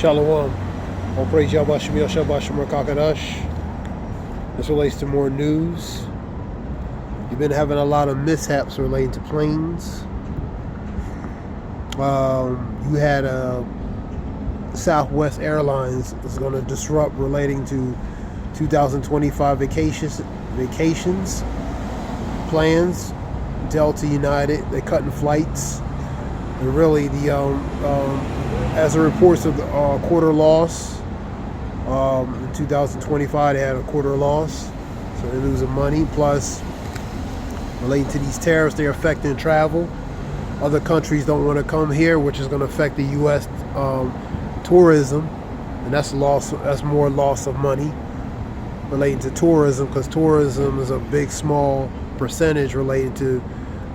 Shalom. All praise Yahweh Shemil Shabbat Shemar Kakadash. This relates to more news. You've been having a lot of mishaps relating to planes. You had Southwest Airlines is going to disrupt relating to 2025 vacations plans. Delta United, they're cutting flights. And really, as a reports of the quarter loss, in 2025 they had a quarter loss, so they're losing money. Plus, relating to these tariffs, they're affecting travel. Other countries don't want to come here, which is going to affect the U.S. Tourism, and that's more loss of money relating to tourism, because tourism is a big, small percentage related to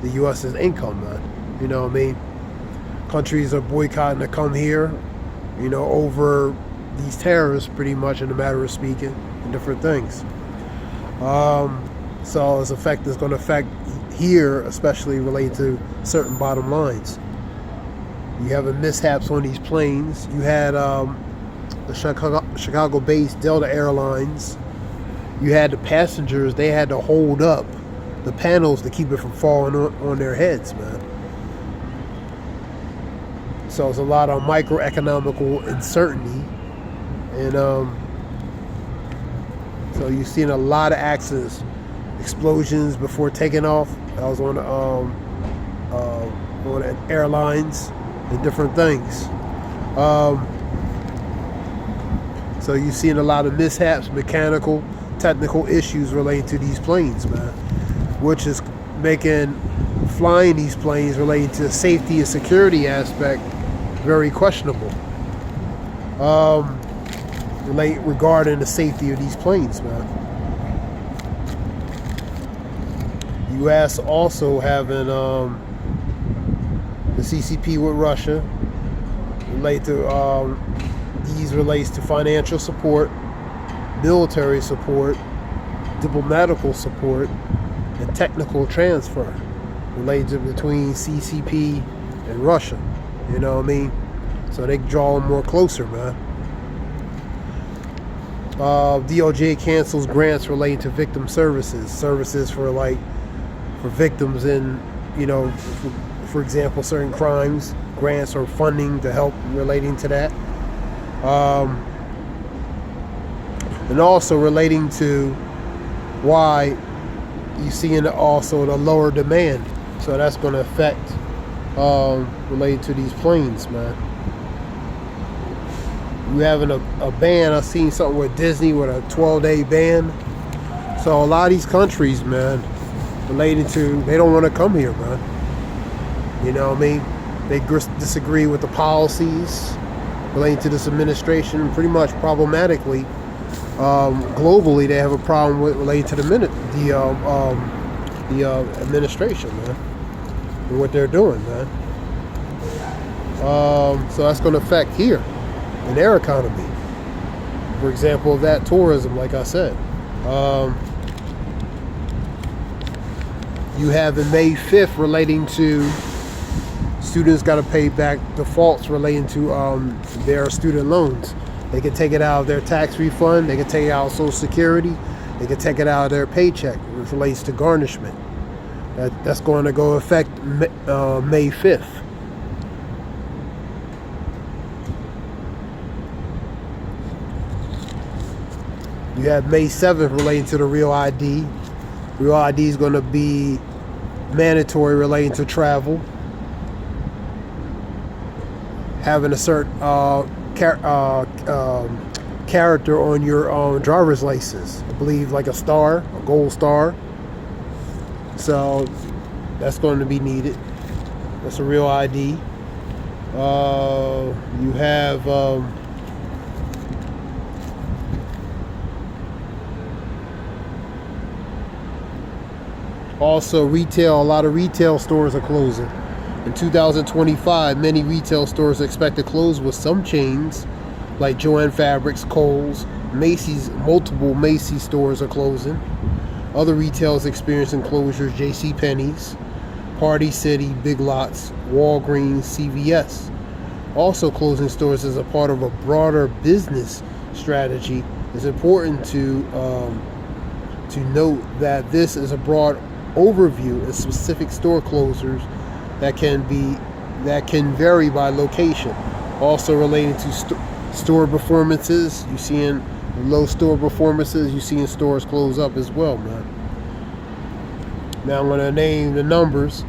the U.S.'s income, man. You know what I mean? Countries are boycotting to come here, over these tariffs, pretty much, in a matter of speaking, and different things. So it's going to affect here, especially related to certain bottom lines. You have mishaps on these planes. You had the Chicago-based Delta Airlines. You had the passengers, they had to hold up the panels to keep it from falling on their heads, man. So it's a lot of microeconomical uncertainty. And so you've seen a lot of accidents, explosions before taking off. I was on airlines and different things. So you've seen a lot of mishaps, mechanical, technical issues relating to these planes, man, which is making flying these planes relating to the safety and security aspect very questionable. Regarding the safety of these planes, man. U.S. also having the CCP with Russia. These relates to financial support, military support, diplomatical support, and technical transfer related between CCP and Russia. You know what I mean? So they draw them more closer, man. DOJ cancels grants relating to victim services for victims in, for example, certain crimes, grants or funding to help relating to that. And also relating to why you see also the lower demand. So that's going to affect related to these planes, man. You having a ban. I seen something with Disney with a 12-day ban. So a lot of these countries, man, related to, they don't want to come here, man. You know what I mean? They disagree with the policies relating to this administration. Pretty much problematically, globally, they have a problem with related to the administration, man, and what they're doing, man. So that's going to affect here in their economy. For example, of that tourism, like I said. You have in May 5th relating to students got to pay back defaults relating to their student loans. They can take it out of their tax refund. They can take it out of Social Security. They can take it out of their paycheck, which relates to garnishment. That's going to go effect May 5th. You have May 7th relating to the Real ID. Real ID is going to be mandatory relating to travel. Having a certain character on your driver's license. I believe like a star, a gold star. So that's going to be needed. That's a Real ID. You have also retail. A lot of retail stores are closing. In 2025, many retail stores are expected to close, with some chains like Joann Fabrics, Kohl's, Macy's. Multiple Macy's stores are closing. Other retailers experiencing closures: JCPenney's, Party City, Big Lots, Walgreens, CVS. Also, closing stores is a part of a broader business strategy. It's important to note that this is a broad overview of specific store closures that can vary by location. Also relating to store performances, you seeing low store performances, you seeing stores close up as well, man. Now I'm going to name the numbers.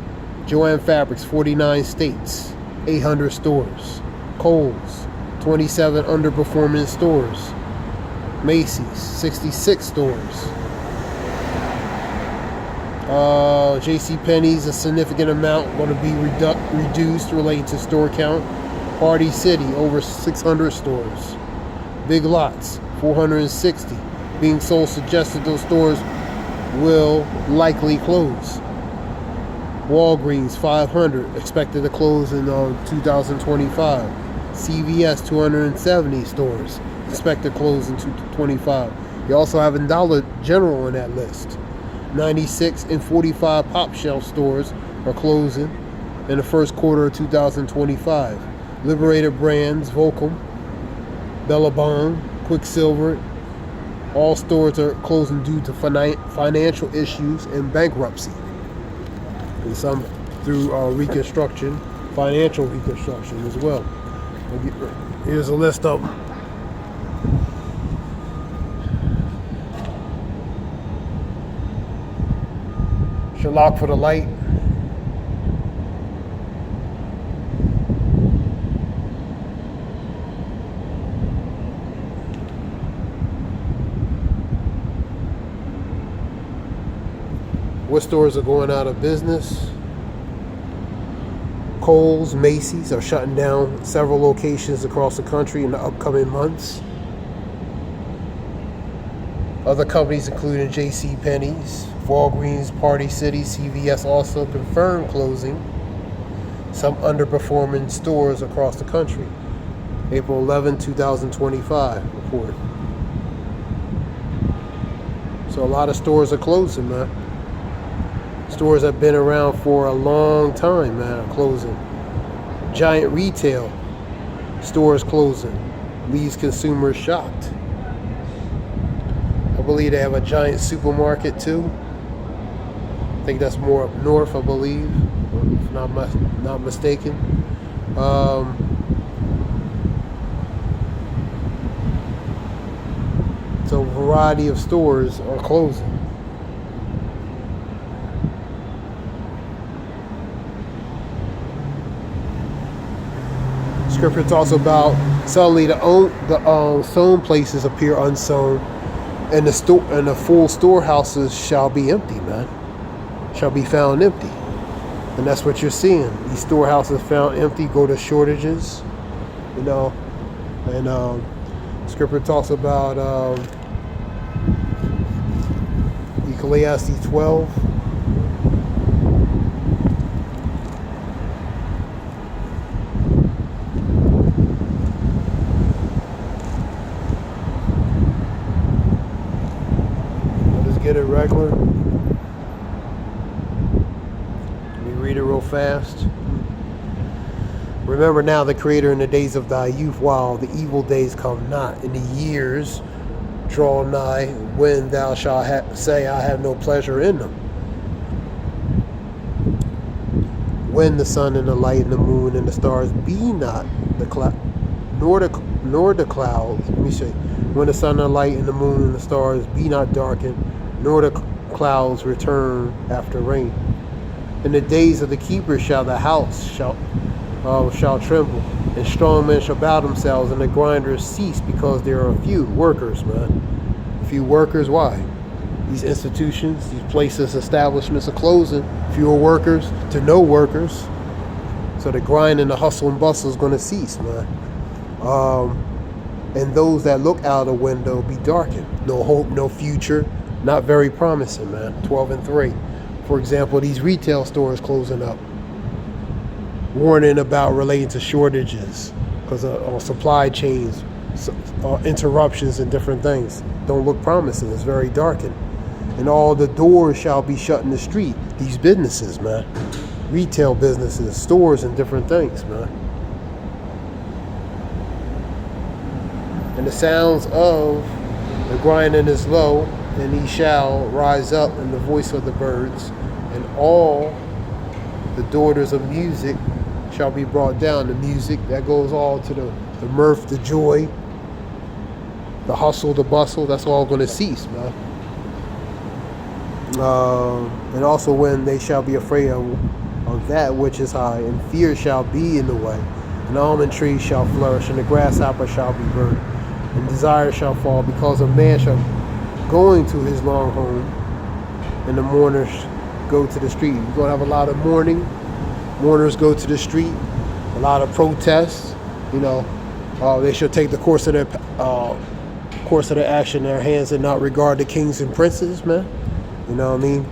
Joann Fabrics, 49 states, 800 stores. Kohl's, 27 underperforming stores. Macy's, 66 stores. JCPenney's, a significant amount going to be reduced relating to store count. Party City, over 600 stores. Big Lots, 460. Being sold suggested those stores will likely close. Walgreens, 500, expected to close in 2025. CVS, 270 stores, expected to close in 2025. You also have Dollar General on that list. 96 and 45 Pop Shelf stores are closing in the first quarter of 2025. Liberated Brands, Volcom, Bellabong, Quicksilver, all stores are closing due to financial issues and bankruptcy. And some through reconstruction, financial reconstruction as well. Here's a list of them. Sherlock for the light. What stores are going out of business? Kohl's, Macy's are shutting down several locations across the country in the upcoming months. Other companies including JCPenney's, Walgreens, Party City, CVS also confirmed closing some underperforming stores across the country. April 11, 2025 report. So a lot of stores are closing, man. Stores that have been around for a long time, man, are closing. Giant retail stores closing leaves consumers shocked. I believe they have a giant supermarket too. I think that's more up north, I believe, if not mistaken. So a variety of stores are closing. Scripture talks about suddenly the sown places appear unsown, and the full storehouses shall be empty, man. Shall be found empty, and that's what you're seeing. These storehouses found empty go to shortages, and Scripture talks about Ecclesiastes 12. Get it regular. Let me read it real fast. Remember now the Creator in the days of thy youth, while the evil days come not, and the years draw nigh, when thou shalt say, I have no pleasure in them. When the sun and the light and the moon and the stars be not the cloud, nor the clouds. Let me say, when the sun and the light and the moon and the stars be not darkened, nor the clouds return after rain. In the days of the keeper shall the house shall tremble, and strong men shall bow themselves, and the grinders cease, because there are few workers, man. Few workers, why? These institutions, these places, establishments are closing. Fewer workers to no workers. So the grind and the hustle and bustle is going to cease, man. And those that look out the window be darkened. No hope, no future. Not very promising, man. 12 and 3. For example, these retail stores closing up. Warning about relating to shortages because of supply chains, interruptions and different things. Don't look promising. It's very darkened. And all the doors shall be shut in the street. These businesses, man. Retail businesses, stores and different things, man. And the sounds of the grinding is low, and he shall rise up in the voice of the birds, and all the daughters of music shall be brought down. The music that goes all to the mirth, the joy, the hustle, the bustle, that's all going to cease, man. And also when they shall be afraid of that which is high, and fear shall be in the way, and the almond tree shall flourish, and the grasshopper shall be burnt, and desire shall fall, because a man shall go into his long home, and the mourners go to the street. You're going to have a lot of mourning. Mourners go to the street. A lot of protests. You know, they should take the course of their action in their hands and not regard the kings and princes, man. You know what I mean?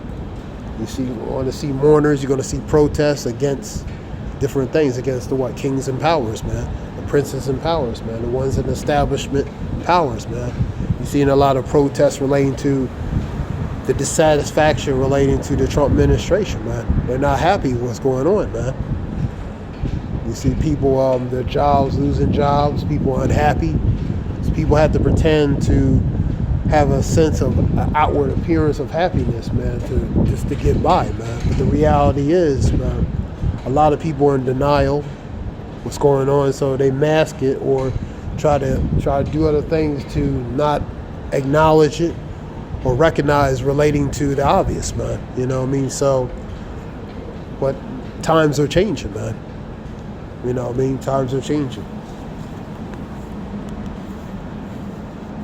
You're going to see mourners. You're going to see protests against different things, against the kings and powers, man. The princes and powers, man. The ones in establishment powers, man. You're seeing a lot of protests relating to the dissatisfaction relating to the Trump administration, man. They're not happy with what's going on, man. You see people, their jobs, losing jobs, people unhappy. So people have to pretend to have a sense of outward appearance of happiness, man, just to get by, man. But the reality is, man, a lot of people are in denial what's going on, so they mask it or try to do other things to not acknowledge it or recognize relating to the obvious, man. You know what I mean? So, but times are changing, man. You know what I mean? Times are changing.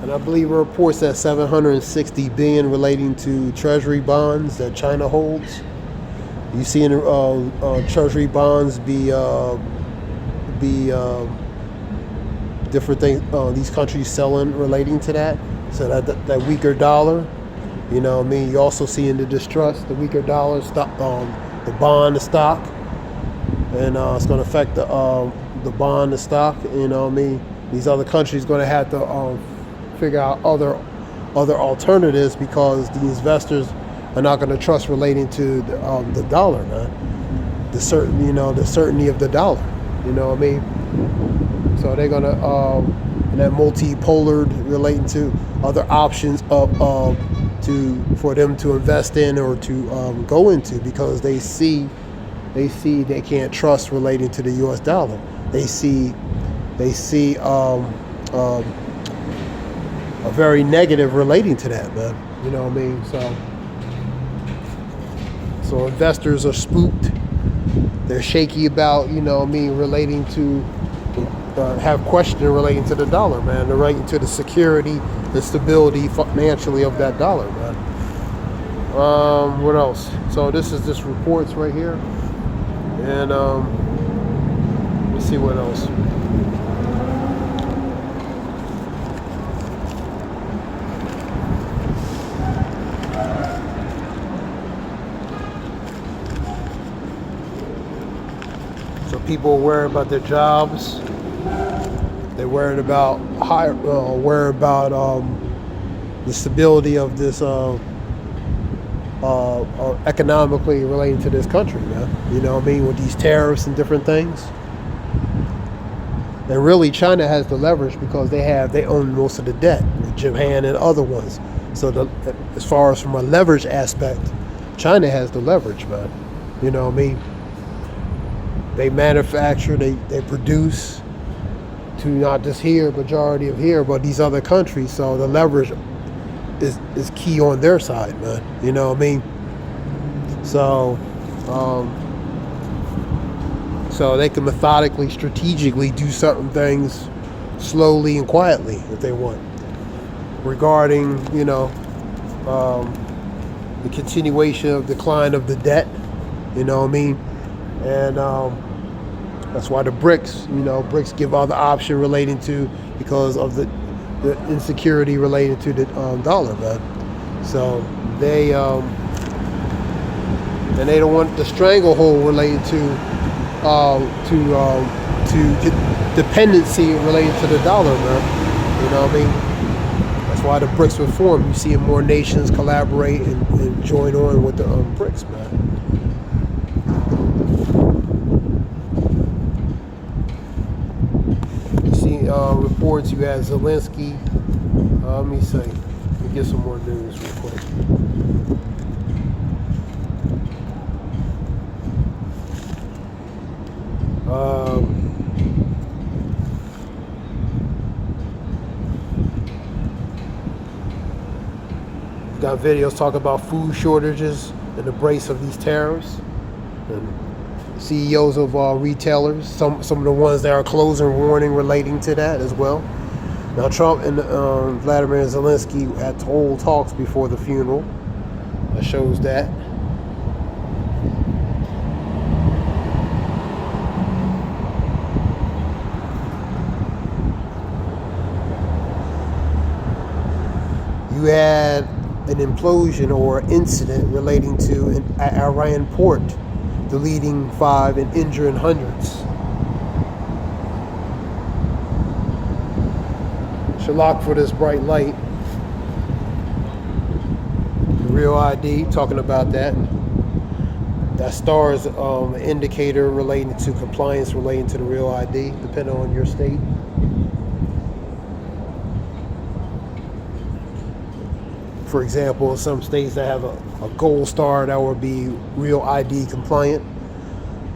And I believe it reports that 760 billion relating to treasury bonds that China holds. You see in treasury bonds be different things these countries selling relating to that. So that weaker dollar, you know what I mean? You also see in the distrust, the weaker dollar, stock, the bond, the stock, and it's going to affect the bond, the stock. You know what I mean? These other countries going to have to figure out other alternatives because the investors are not going to trust relating to the dollar, man. The certainty of the dollar. You know what I mean? So they're going to and that multipolar relating to other options for them to invest in or to go into, because they see they can't trust relating to the U.S. dollar. They see a very negative relating to that, man. You know what I mean? So investors are spooked. They're shaky about, you know what I mean, relating to have questions relating to the dollar, man. They're relating to the security, the stability financially of that dollar, man. What else? So this is just reports right here, and let's see what else. So people are worried about their jobs. They're worried about the stability of this economically relating to this country, man. You know what I mean, with these tariffs and different things. And really, China has the leverage because they own most of the debt, with Japan and other ones. So as far as from a leverage aspect, China has the leverage, man. You know what I mean? They manufacture, they produce to not just here, majority of here, but these other countries. So the leverage is key on their side, man. You know what I mean? So so they can methodically, strategically do certain things slowly and quietly if they want. Regarding, you know, the continuation of decline of the debt, you know what I mean? And that's why the BRICS, you know, BRICS give other option relating to, because of the insecurity related to the dollar, man. So they and they don't want the stranglehold related to dependency related to the dollar, man. You know what I mean? That's why the BRICS were formed. You see more nations collaborate and join on with the BRICS, man. You see reports, you had Zelensky. Let me see. Let me get some more news real quick. Got videos talking about food shortages in the brace of these tariffs, and CEOs of retailers, some of the ones that are closing, warning relating to that as well. Now, Trump and Vladimir Zelensky had told talks before the funeral. That shows that. You had an implosion or incident relating to an Iran port, deleting 5 and injuring hundreds. Shalak for this bright light. The real ID, talking about that. That star is an indicator relating to compliance, relating to the real ID, depending on your state. For example, some states that have a gold star, that would be real ID compliant.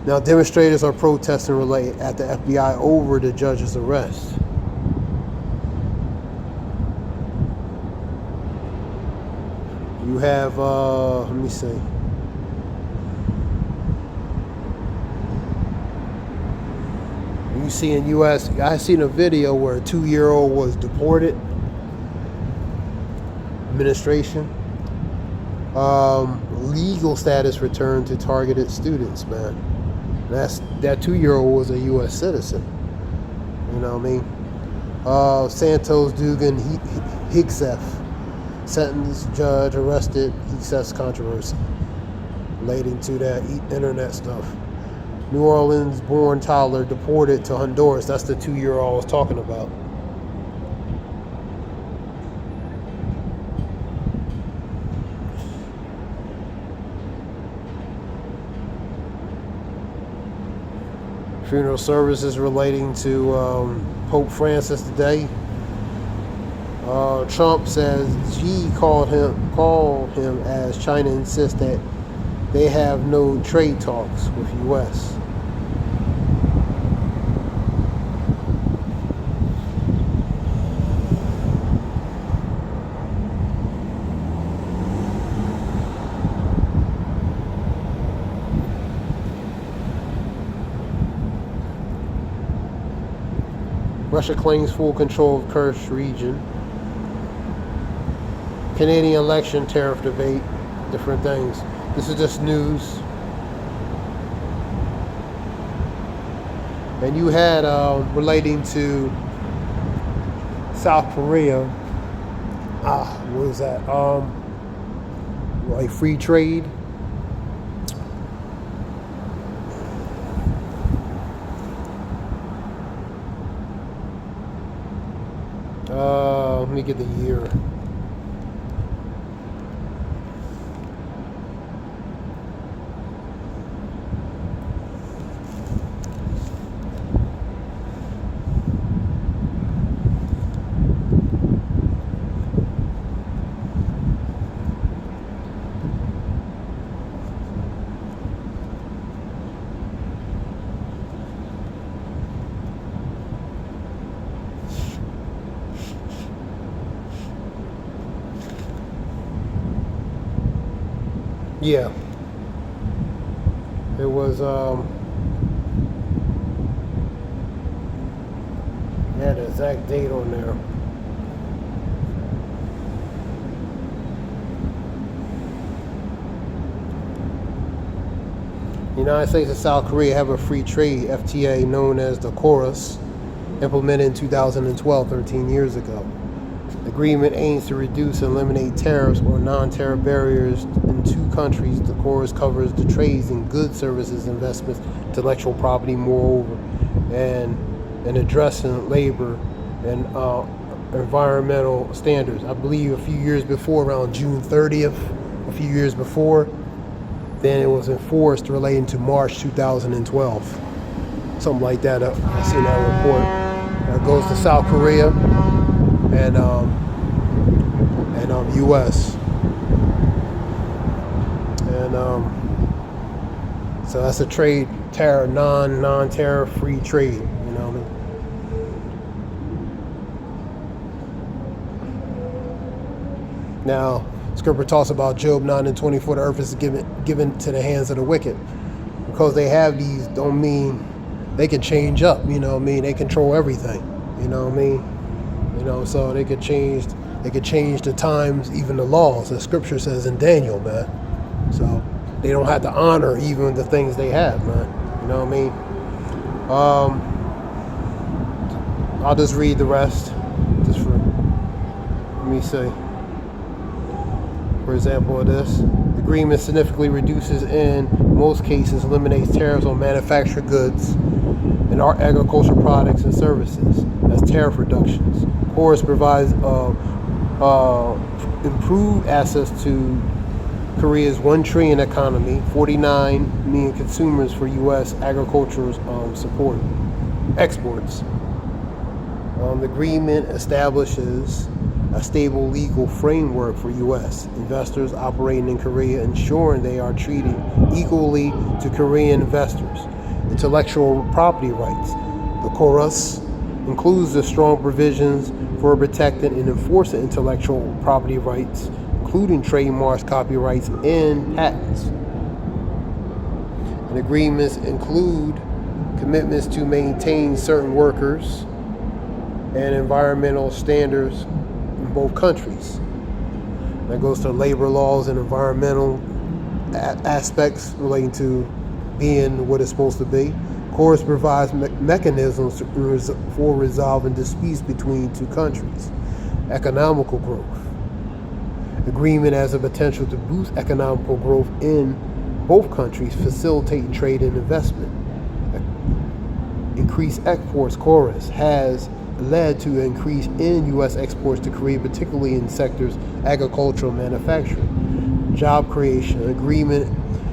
Now, demonstrators are protesting at the FBI over the judge's arrest. You have, let me see. You see in U.S., I seen a video where a 2-year-old was deported. Administration. Legal status returned to targeted students, man. That 2-year-old was a U.S. citizen. You know what I mean? Santos Dugan Higseth, sentenced, judge arrested, Higseth's controversy relating to that internet stuff. New Orleans born toddler deported to Honduras. That's the 2-year-old I was talking about. Funeral services relating to Pope Francis today. Trump says Xi called him as China insists that they have no trade talks with U.S. Russia claims full control of Kursk region. Canadian election tariff debate, different things. This is just news. And you had relating to South Korea. What is that? Like free trade. Let me get the year. Yeah, it was, had the exact date on there. The United States and South Korea have a free trade FTA known as the KORUS, implemented in 2012, 13 years ago. The agreement aims to reduce and eliminate tariffs or non-tariff barriers in 2 countries. The KORUS covers the trades in goods, services, investments, intellectual property, moreover, and addressing labor and environmental standards. I believe a few years before, around June 30th, a few years before, then it was enforced relating to March 2012. Something like that. I seen that report. That goes to South Korea and U.S. And so that's a trade tariff, non-tariff free trade. You know what I mean? Now, Scripture talks about Job 9:24. The earth is given to the hands of the wicked. Because they have these, don't mean they can change up. You know what I mean? They control everything. You know what I mean? You know, so they could change the times, even the laws, as Scripture says in Daniel, man. So they don't have to honor even the things they have, man. You know what I mean? I'll just read the rest. Let me see. For example of this, the agreement significantly reduces, in most cases, eliminates tariffs on manufactured goods and our agricultural products and services as tariff reductions. Chorus provides improved access to Korea's $1 trillion economy, 49 million consumers for U.S. agricultural support exports. The agreement establishes a stable legal framework for U.S. investors operating in Korea, ensuring they are treated equally to Korean investors. Intellectual property rights. The chorus includes the strong provisions for protecting and enforcing intellectual property rights, including trademarks, copyrights, and patents. And agreements include commitments to maintain certain workers and environmental standards in both countries. That goes to labor laws and environmental aspects relating to being what it's supposed to be. Chorus provides mechanisms for resolving disputes between two countries. Economical growth. Agreement has a potential to boost economical growth in both countries, facilitating trade and investment. Increased exports. Chorus has led to an increase in U.S. exports to Korea, particularly in sectors agricultural and manufacturing. Job creation. Agreement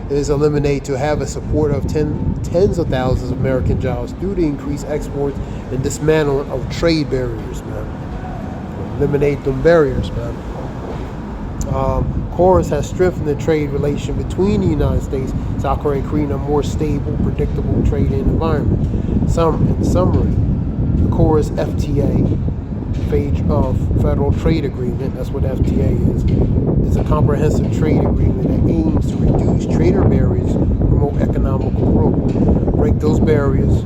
is eliminated to have a support of tens of thousands of American jobs through the increased exports and dismantling of trade barriers, man. Eliminate them barriers, man. Chorus has strengthened the trade relation between the United States, South Korea, and creating a more stable, predictable trading environment. In summary, the Chorus FTA, Federal Trade Agreement, that's what FTA is a comprehensive trade agreement that aims to reduce trader barriers, promote economical growth, break those barriers,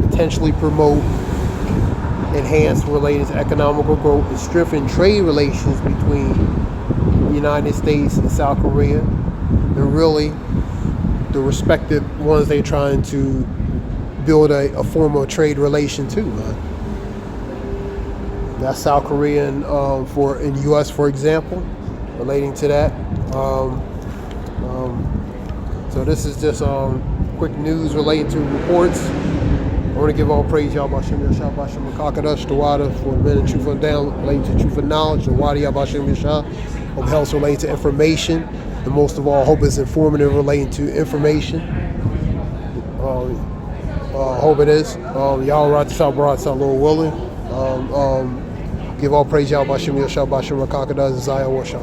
potentially promote enhanced related to economical growth, and strengthen trade relations between the United States and South Korea, and really the respective ones they're trying to build a form of trade relation to, man. That's South Korea and in U.S., for example, relating to that. So this is just quick news relating to reports. I want to give all praise, Yahbashim Yashah, Bashim Makakadash, Dawada, for the men of truth and down, relating to truth and knowledge, Dawada Yahbashim Yashah. Hope helps relating to information, and most of all, hope is informative relating to information. Hope it is. Y'all right to Shabbat, Lord willing. Give all praise, Yahbashim Yashah, Bashim Makakadash, Zaya Washa.